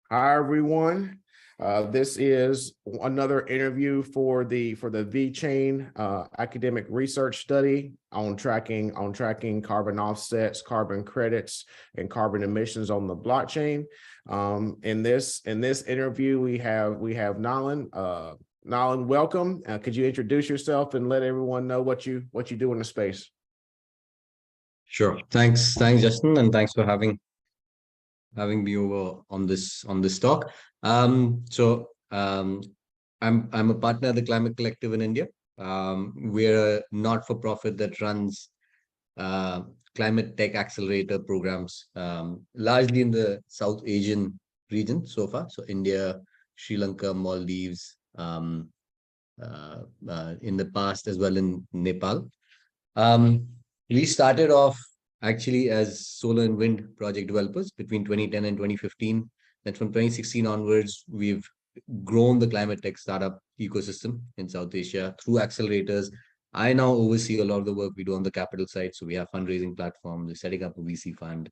Hi, everyone. This is another interview for the VeChain academic research study on tracking carbon offsets, carbon credits, and carbon emissions on the blockchain. In this interview, we have Nalin. Nalin, welcome. Could you introduce yourself and let everyone know what you do in the space? Sure. Thanks, Justin, and thanks for having me over on this talk. I'm a partner at the Climate Collective in India. We're a not-for-profit that runs climate tech accelerator programs, largely in the South Asian region so far. So India, Sri Lanka, Maldives, in the past as well in Nepal. We started off actually as solar and wind project developers between 2010 and 2015. Then from 2016 onwards, we've grown the climate tech startup ecosystem in South Asia through accelerators. I now oversee a lot of the work we do on the capital side. So we have fundraising platforms, we're setting up a VC fund,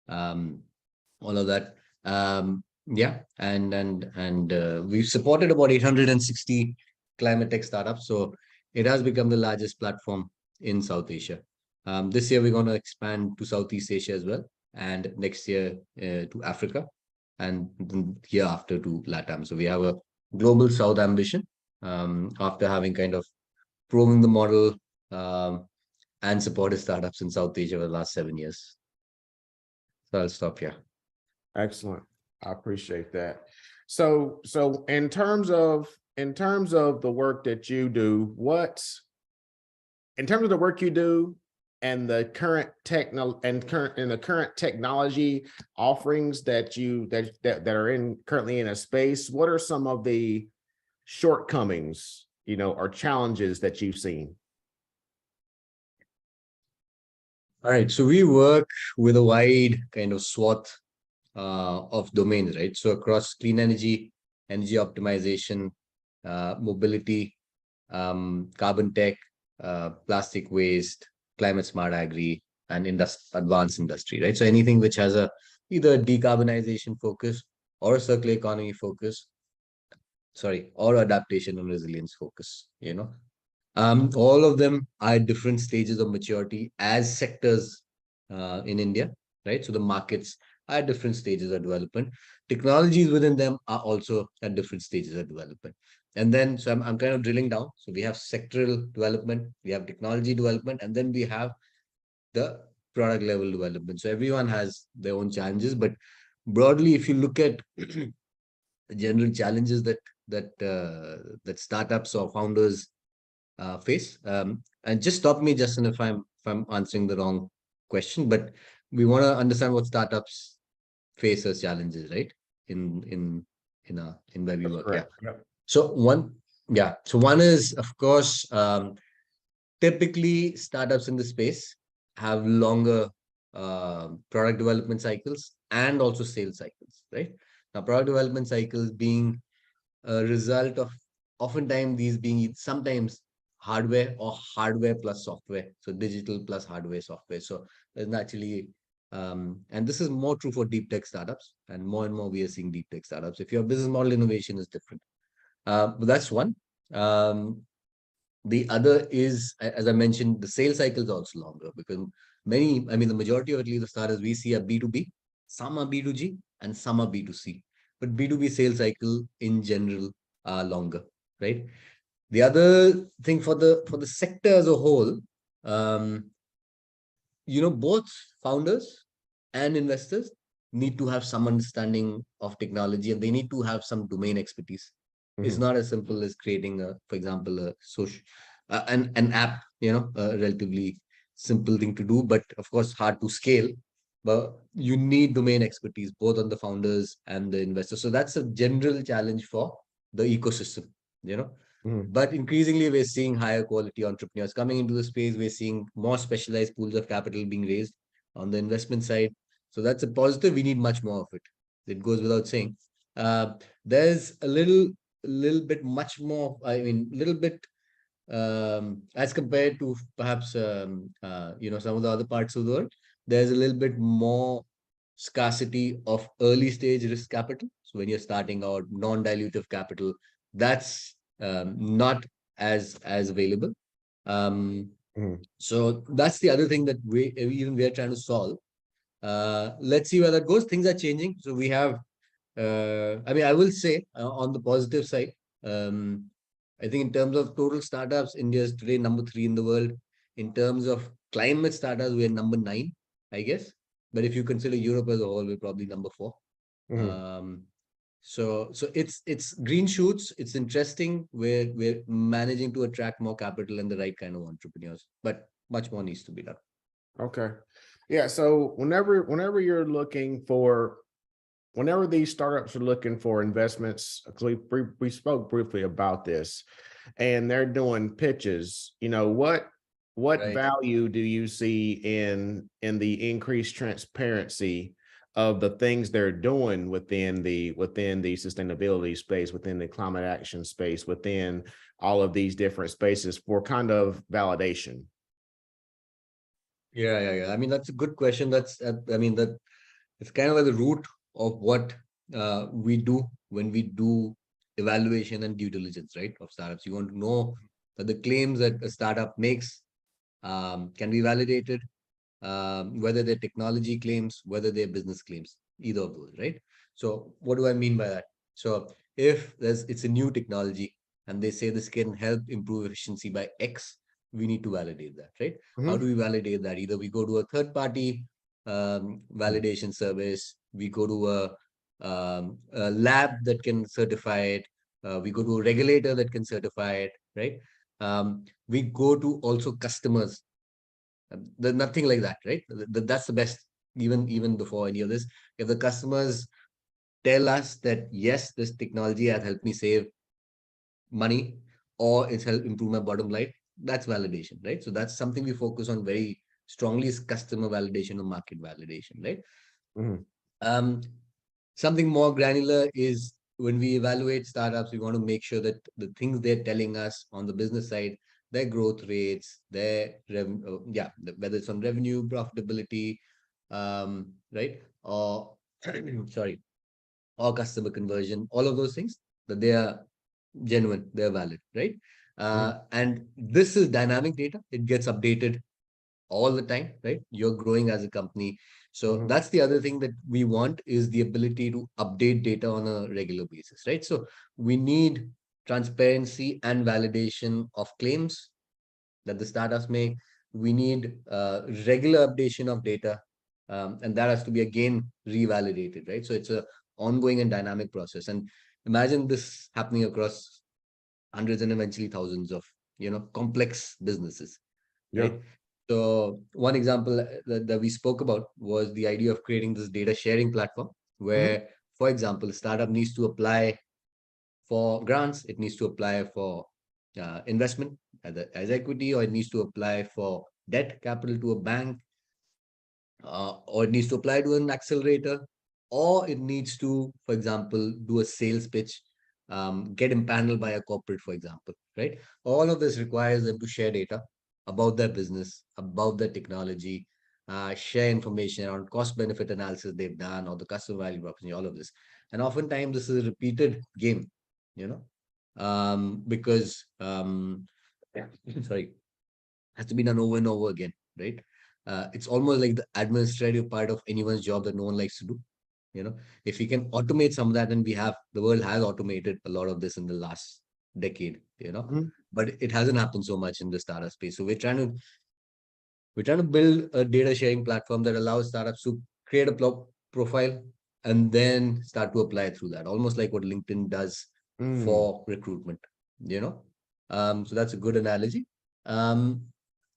all of that. Yeah, and we've supported about 860 climate tech startups. So it has become the largest platform in South Asia. This year, we're going to expand to Southeast Asia as well, and next year to Africa, and the year after to LATAM. So we have a global South ambition after having kind of proven the model and supported startups in South Asia for the last 7 years. So I'll stop here. Excellent. I appreciate that. So in terms of the work that you do, in terms of the work you do and the current technology offerings that are currently in a space, what are some of the shortcomings, or challenges that you've seen? All right, so we work with a wide kind of swath of domains, right? So across clean energy optimization, mobility, carbon tech, plastic waste, climate smart agri, and advanced industry, right? So anything which has either a decarbonization focus or a circular economy focus, or adaptation and resilience focus, all of them are at different stages of maturity as sectors in India, right? So the markets are at different stages of development. Technologies within them are also at different stages of development. And then, so I'm kind of drilling down. So we have sectoral development, we have technology development, and then we have the product level development. So everyone has their own challenges, but broadly, if you look at the general challenges that startups or founders face, and just stop me, Justin, if I'm answering the wrong question, but we want to understand what startups face as challenges, right? In where we work. Yeah. Yep. So one is, of course, typically startups in the space have longer product development cycles and also sales cycles, right? Now, product development cycles being a result of oftentimes these being sometimes hardware or hardware plus software. So digital plus hardware, software. So there's naturally, and this is more true for deep tech startups, and more we are seeing deep tech startups. If your business model innovation is different, but that's one. The other is, as I mentioned, the sales cycle is also longer because the majority of at least the startups we see are B2B, some are B2G, and some are B2C. But B2B sales cycle in general are longer, right? The other thing for the sector as a whole, both founders and investors need to have some understanding of technology, and they need to have some domain expertise. It's not as simple as creating for example, a social an app, a relatively simple thing to do, but of course hard to scale. But you need domain expertise both on the founders and the investors. So that's a general challenge for the ecosystem, But increasingly, we're seeing higher quality entrepreneurs coming into the space. We're seeing more specialized pools of capital being raised on the investment side. So that's a positive. We need much more of it. It goes without saying. There's a little bit much more, as compared to perhaps, some of the other parts of the world, there's a little bit more scarcity of early stage risk capital. So when you're starting out, non-dilutive capital, that's not as available. So that's the other thing that we're trying to solve. Let's see where that goes. Things are changing. So we have, I mean, I will say on the positive side, I think in terms of total startups, India is today #3 in the world. In terms of climate startups, we're #9, I guess. But if you consider Europe as a whole, we're probably #4. So it's green shoots. It's interesting. We're managing to attract more capital and the right kind of entrepreneurs, but much more needs to be done. Okay. Yeah. So whenever you're looking for, whenever these startups are looking for investments, we spoke briefly about this, and they're doing pitches, you know, what Right. value do you see in the increased transparency of the things they're doing within the sustainability space, within the climate action space, within all of these different spaces for kind of validation? Yeah. I mean, that's a good question. That's, I mean, that it's kind of at the root of what we do when we do evaluation and due diligence, right, of startups. You want to know that the claims that a startup makes can be validated, whether they're technology claims, whether they're business claims, either of those, right? So what do I mean by that? So if it's a new technology and they say this can help improve efficiency by X, we need to validate that, right? How do we validate that? Either we go to a third party validation service, we go to a lab that can certify it, we go to a regulator that can certify it, right? We go to also customers. There's nothing like that, right? That's the best, even before any of this. If the customers tell us that, yes, this technology has helped me save money or it's helped improve my bottom line, that's validation, right? So that's something we focus on very strongly, is customer validation or market validation, right? Something more granular is when we evaluate startups, we want to make sure that the things they're telling us on the business side, their growth rates, their whether it's on revenue, profitability, right, or sorry, or customer conversion, all of those things, that they are genuine, they're valid, right? And this is dynamic data. It gets updated all the time, right? You're growing as a company. So that's the other thing that we want, is the ability to update data on a regular basis, right? So we need transparency and validation of claims that the startups make. We need regular updation of data, and that has to be again revalidated, right? So it's a ongoing and dynamic process. And imagine this happening across hundreds and eventually thousands of complex businesses, right? So one example that we spoke about was the idea of creating this data sharing platform where, for example, a startup needs to apply for grants, it needs to apply for investment as equity, or it needs to apply for debt capital to a bank, or it needs to apply to an accelerator, or it needs to, for example, do a sales pitch, get empaneled by a corporate, for example, right? All of this requires them to share data about their business, about their technology, share information on cost benefit analysis they've done, or the customer value proposition, all of this. And oftentimes this is a repeated game, because sorry, has to be done over and over again, right? It's almost like the administrative part of anyone's job that no one likes to do. If we can automate some of that, and the world has automated a lot of this in the last decade, but it hasn't happened so much in the startup space. So we're trying to build a data sharing platform that allows startups to create a profile and then start to apply through that, almost like what LinkedIn does for recruitment. So that's a good analogy. And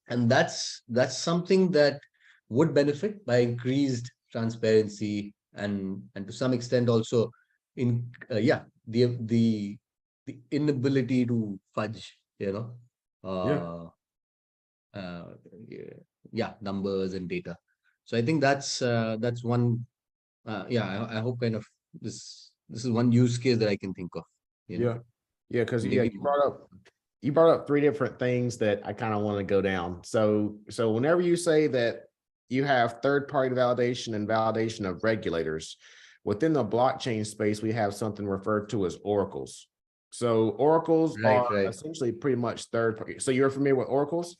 that's something that would benefit by increased transparency and to some extent also in the inability to fudge numbers and data. So I think that's one I hope kind of this is one use case that I can think of. Because you brought up three different things that I kind of want to go down. So whenever you say that you have third-party validation and validation of regulators. Within the blockchain space, we have something referred to as oracles. So oracles Right, are right. essentially pretty much third party. So you're familiar with oracles?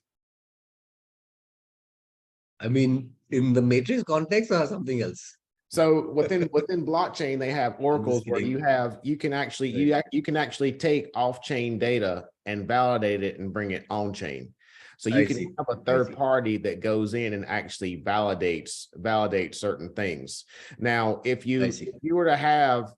I mean, in the matrix context or something else? So within blockchain, they have I'm just oracles where kidding. you can actually Right. you can actually take off-chain data and validate it and bring it on-chain. So you I can see. have a I third see. party that goes in and actually validates certain things. Now, I if see. you were to have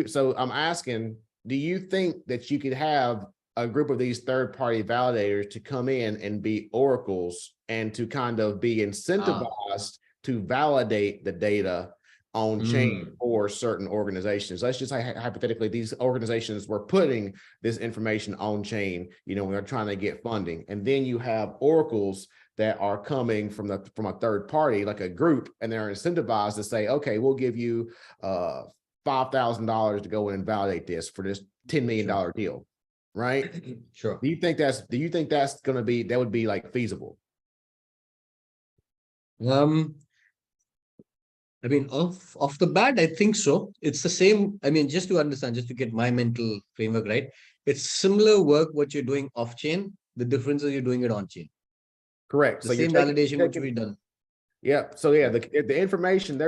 so I'm asking, do you think that you could have a group of these third-party validators to come in and be oracles and to kind of be incentivized to validate the data on chain Mm, for certain organizations? Let's just say hypothetically, these organizations were putting this information on chain, when they're trying to get funding. And then you have oracles that are coming from a third party, like a group, and they're incentivized to say, okay, we'll give you $5,000 to go in and validate this for this $10 million deal, right? sure. Do you think that's that would be like feasible? I mean, off the bat, I think so. It's the same. I mean, just to understand, just to get my mental framework right, it's similar work what you're doing off chain. The difference is you're doing it on chain. Correct. The So you're same validation which taking we've done. yeah. So yeah, Yeah. the information,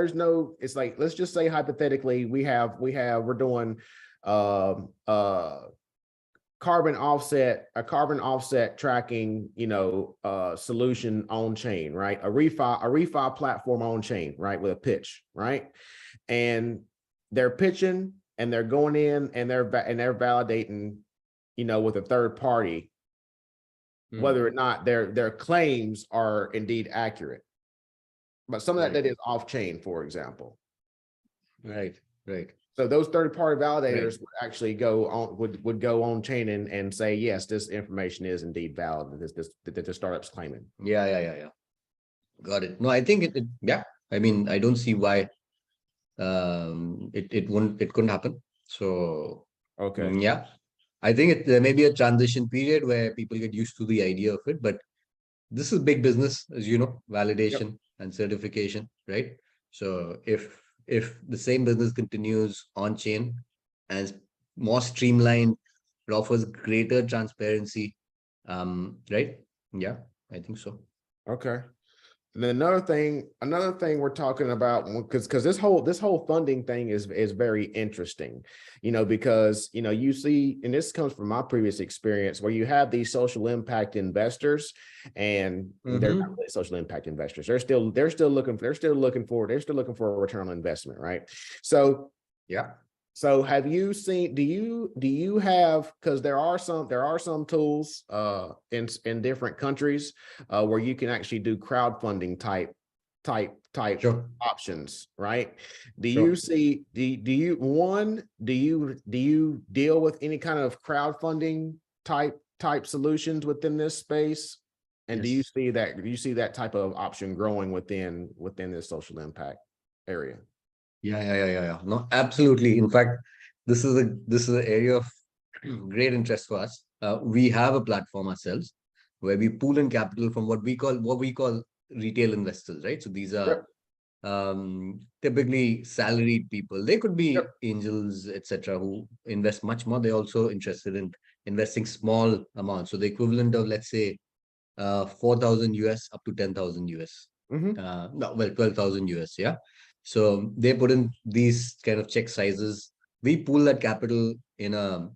it's like, let's just say hypothetically, we're doing um uh a carbon offset tracking, solution on chain, right? A refi platform on chain, right? With a pitch, right? And they're pitching and they're going in and they're validating, with a third party, whether or not their claims are indeed accurate. But some of Right. that is off chain, for example. Right. Right. So those third-party Right. validators would actually go on would go on chain and say, yes, this information is indeed valid, that the startup's claiming. Yeah. Got it. No, I think yeah. I mean, I don't see why it couldn't happen. So Okay. yeah. I think there may be a transition period where people get used to the idea of it, but this is big business, as you know, Yep. validation and certification, right? So if the same business continues on chain and is more streamlined, it offers greater transparency. Right? Yeah, I think so. Okay. And then another thing we're talking about, because this whole funding thing is very interesting, because you see, and this comes from my previous experience, where you have these social impact investors, and they're not really social impact investors. They're still looking for a return on investment, right? So Yeah. so have you seen, do you have, because there are some tools in different countries where you can actually do crowdfunding type Sure. options, right? Do you Sure. see, do you deal with any kind of crowdfunding type solutions within this space? And do Yes. you see that type of option growing within this social impact area? Yeah. No, absolutely. In fact, this is an area of great interest for us. We have a platform ourselves where we pool in capital from what we call retail investors, right? So these are Yep. typically salaried people. They could be Yep. angels, etc., who invest much more. They're also interested in investing small amounts. So the equivalent of, let's say, 4,000 US up to 10,000 US. Mm-hmm. No, well, 12,000 US. Yeah. So they put in these kind of check sizes. We pool that capital in a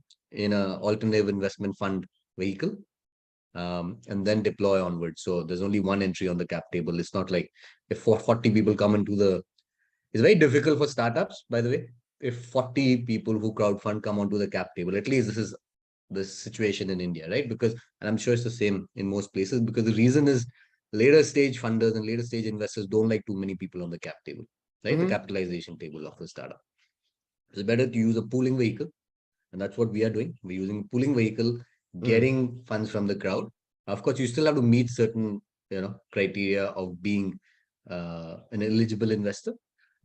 alternative investment fund vehicle, and then deploy onward. So there's only one entry on the cap table. It's not like if 40 people come into the. It's very difficult for startups, by the way. If 40 people who crowdfund come onto the cap table, at least this is the situation in India, right? Because, and I'm sure it's the same in most places, because the reason is later stage funders and later stage investors don't like too many people on the cap table, right? The Mm-hmm. capitalization table of the startup. It's better to use a pooling vehicle. And that's what we are doing. We're using a pooling vehicle, Mm. getting funds from the crowd. Of course, you still have to meet certain, criteria of being an eligible investor,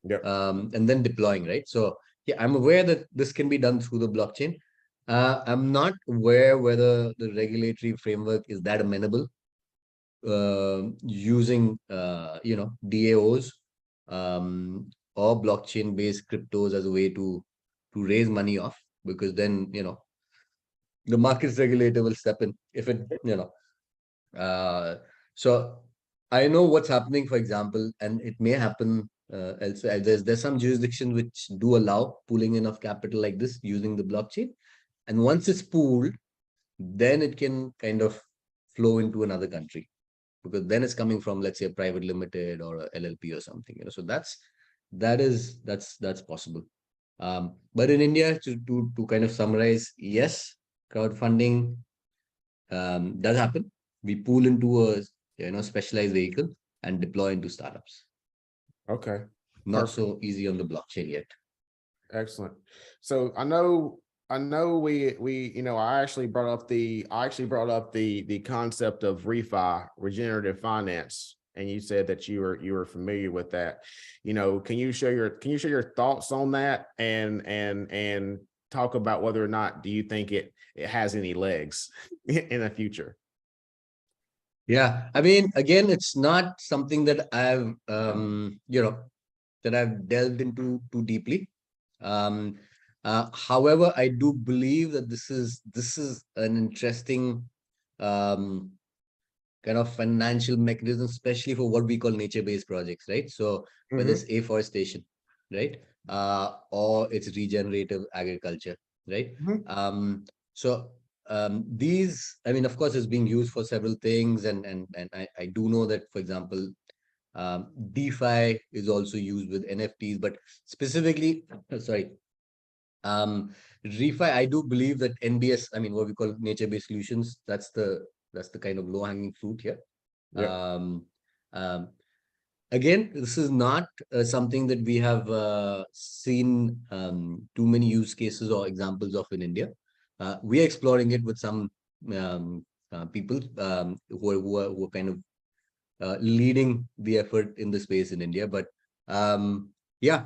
Yep. and then deploying, right? So yeah, I'm aware that this can be done through the blockchain. I'm not aware whether the regulatory framework is that amenable. using DAOs or blockchain based cryptos as a way to raise money off, because then the markets regulator will step in if it so I know what's happening, for example, and it may happen elsewhere. There's some jurisdictions which do allow pooling in of capital like this using the blockchain, and once it's pooled, then it can kind of flow into another country, because then it's coming from, let's say, a private limited or a LLP or something. So that's possible. But in India, to kind of summarize, yes, crowdfunding does happen. We pool into a specialized vehicle and deploy into startups. Okay. Not so easy on the blockchain yet. Excellent. So I know we I actually brought up the concept of refi, regenerative finance, and you said that you were familiar with that. Can you share your thoughts on that and talk about whether or not do you think it has any legs in the future? Yeah, I mean, again, it's not something that I've that I've delved into too deeply. However, I do believe that this is an interesting kind of financial mechanism, especially for what we call nature-based projects, right? So whether it's afforestation, right, or it's regenerative agriculture, right? These, I mean, of course, it's being used for several things, and I do know that, for example, DeFi is also used with NFTs, but specifically, sorry, refi, I do believe that NBS, I mean, what we call nature-based solutions, that's the kind of low-hanging fruit here. Again, this is not something that we have seen too many use cases or examples of in India. We are exploring it with some people who are kind of leading the effort in the space in India. But yeah,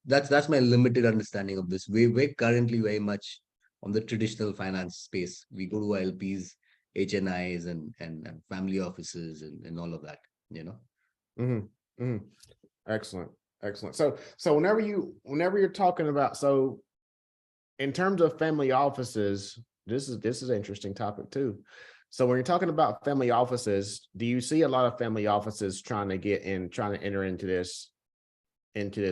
that's my limited understanding of this. We're currently very much on the traditional finance space. We go to LPs, HNIs, and family offices and all of that. Excellent. So whenever you're talking about, so in terms of family offices, this is an interesting topic too. So when you're talking about family offices, do you see a lot of family offices trying to enter into this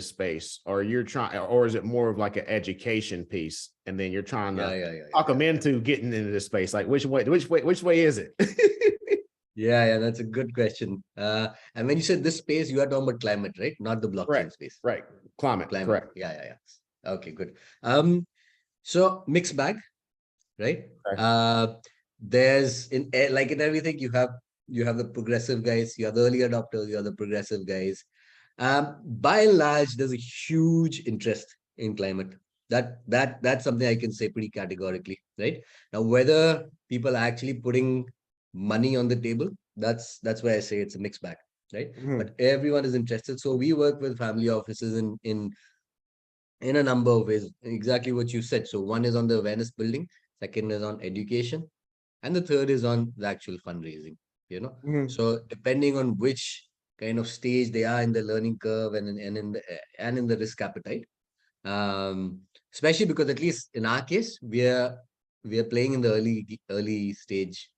space, or or is it more of like an education piece, and then you're trying to talk them into getting into this space? Like which way is it? Yeah, that's a good question. And when you said this space, you are talking about climate, right? Not the blockchain space. Right. Climate. Correct. Yeah. Okay, good. So mixed bag, right? Okay. There's like in everything, you have the progressive guys, you have the early adopters, you have the progressive guys. By and large, there's a huge interest in climate. That's something I can say pretty categorically, right? Now, whether people are actually putting money on the table, that's why I say it's a mixed bag, right? But everyone is interested. So we work with family offices in a number of ways, exactly what you said. So one is on the awareness building, second is on education, and the third is on the actual fundraising. So depending on which kind of stage they are in the learning curve and in the risk appetite, especially because at least in our case, we are playing in the early stage,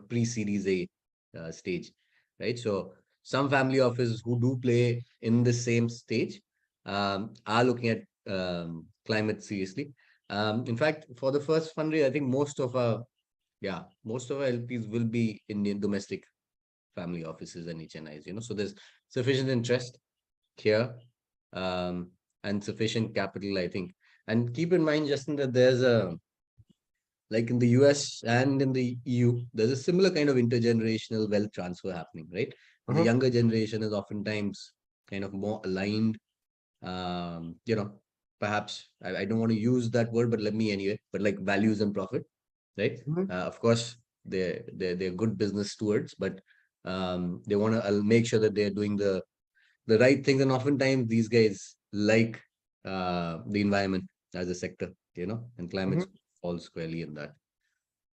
pre-series A stage, right? So some family offices who do play in the same stage are looking at climate seriously. In fact, for the first fundraise, I think most of our LPs will be Indian domestic family offices and HNIs. So there's sufficient interest here and sufficient capital, I think. And keep in mind, Justin, that there's like in the US and in the EU, there's a similar kind of intergenerational wealth transfer happening, right? The younger generation is oftentimes kind of more aligned. Perhaps I don't want to use that word, but let me anyway. But like values and profit, right? Of course, they're good business stewards, but they want to make sure that they're doing the right things. And oftentimes these guys like the environment as a sector, and climate falls squarely in that.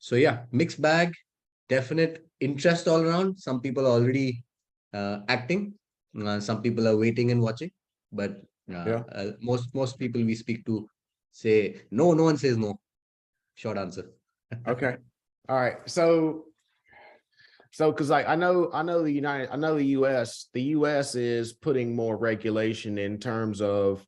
So yeah, mixed bag. definite interest all around. Some people are already acting. Some people are waiting and watching. But most people we speak to say no. No one says no. Short answer. Okay. All right. So because like I know the US is putting more regulation in terms of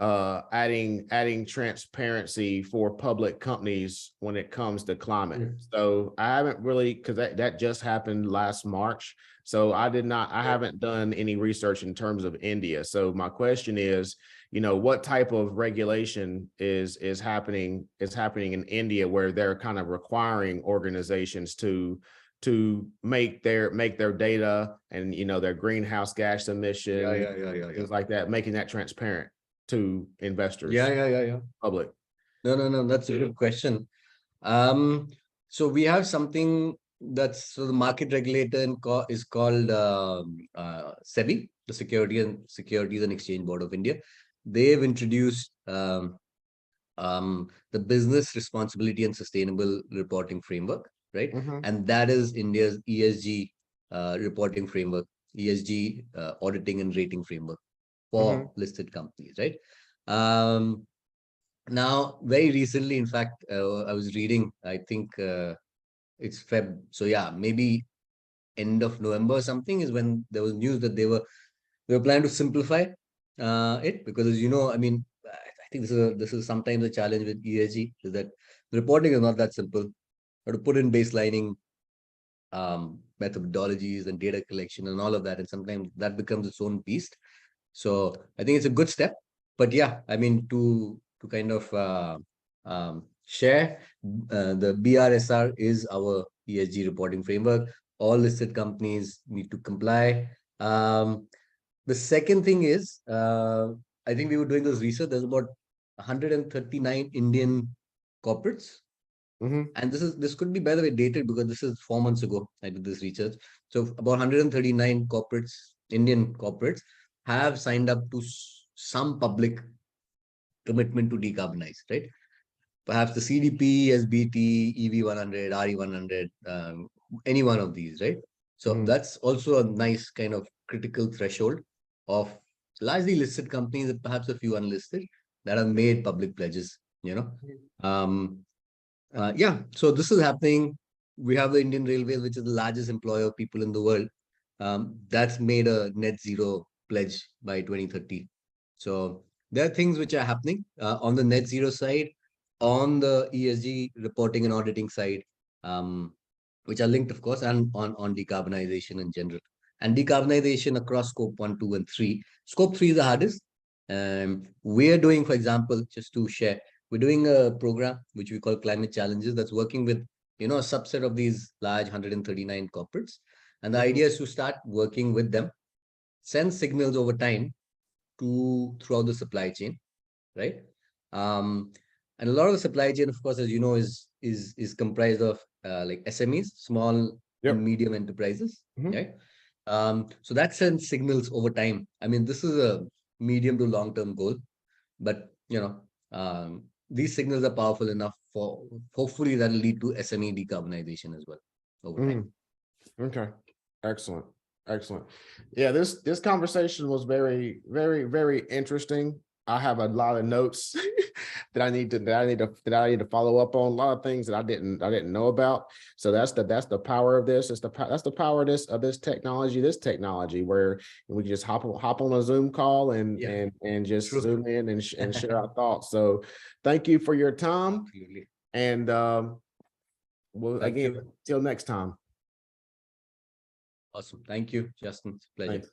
adding transparency for public companies when it comes to climate. So I haven't really, because that just happened last March. So I haven't done any research in terms of India. So my question is, what type of regulation is happening in India, where they're kind of requiring organizations to make their data and their greenhouse gas emissions, things like that, making that transparent to investors. Public. No, that's a good question. So we have something that's the market regulator is called SEBI, the Securities and Exchange Board of India. They've introduced the Business Responsibility and Sustainable Reporting Framework, right? And that is India's ESG reporting framework, ESG auditing and rating framework for listed companies, right? Now, very recently, in fact, I was reading, I think it's Feb. So yeah, maybe end of November or something is when there was news that they were planning to simplify it, because as you know, I mean, I think this is sometimes a challenge with ESG, is that the reporting is not that simple. You have to put in baselining methodologies and data collection and all of that, and sometimes that becomes its own beast. So I think it's a good step. But yeah, I mean, to kind of share, the BRSR is our ESG reporting framework. All listed companies need to comply. The second thing is, I think we were doing this research. There's about 139 Indian corporates. And this could be, by the way, dated, because this is 4 months ago I did this research. So about 139 corporates, Indian corporates, have signed up to some public commitment to decarbonize, right? Perhaps the CDP, SBT, EV100, RE100, any one of these, right? So that's also a nice kind of critical threshold of largely listed companies, and perhaps a few unlisted, that have made public pledges, yeah, so this is happening. We have the Indian Railways, which is the largest employer of people in the world. That's made a net zero pledge by 2030. So there are things which are happening on the net zero side, on the ESG reporting and auditing side, which are linked, of course, and on decarbonization in general. And decarbonization across scope 1, 2, and 3. Scope 3 is the hardest. We're doing, for example, just to share, we're doing a program which we call Climate Challenges, that's working with, a subset of these large 139 corporates. And the idea is to start working with them, send signals over time throughout the supply chain, right? And a lot of the supply chain, of course, as you know, is comprised of like SMEs, small and medium enterprises, right? So that sends signals over time. I mean, this is a medium to long-term goal, but these signals are powerful enough for, hopefully, that will lead to SME decarbonization as well over time. Okay, excellent. Yeah, this conversation was very, very, very interesting. I have a lot of notes that I need to follow up on, a lot of things that I didn't know about. So that's the power of this. That's the power of this technology where we can just hop on a Zoom call and just zoom in and share our thoughts. So thank you for your time. Absolutely. And till next time. Awesome. Thank you, Justin. It's a pleasure. Thanks.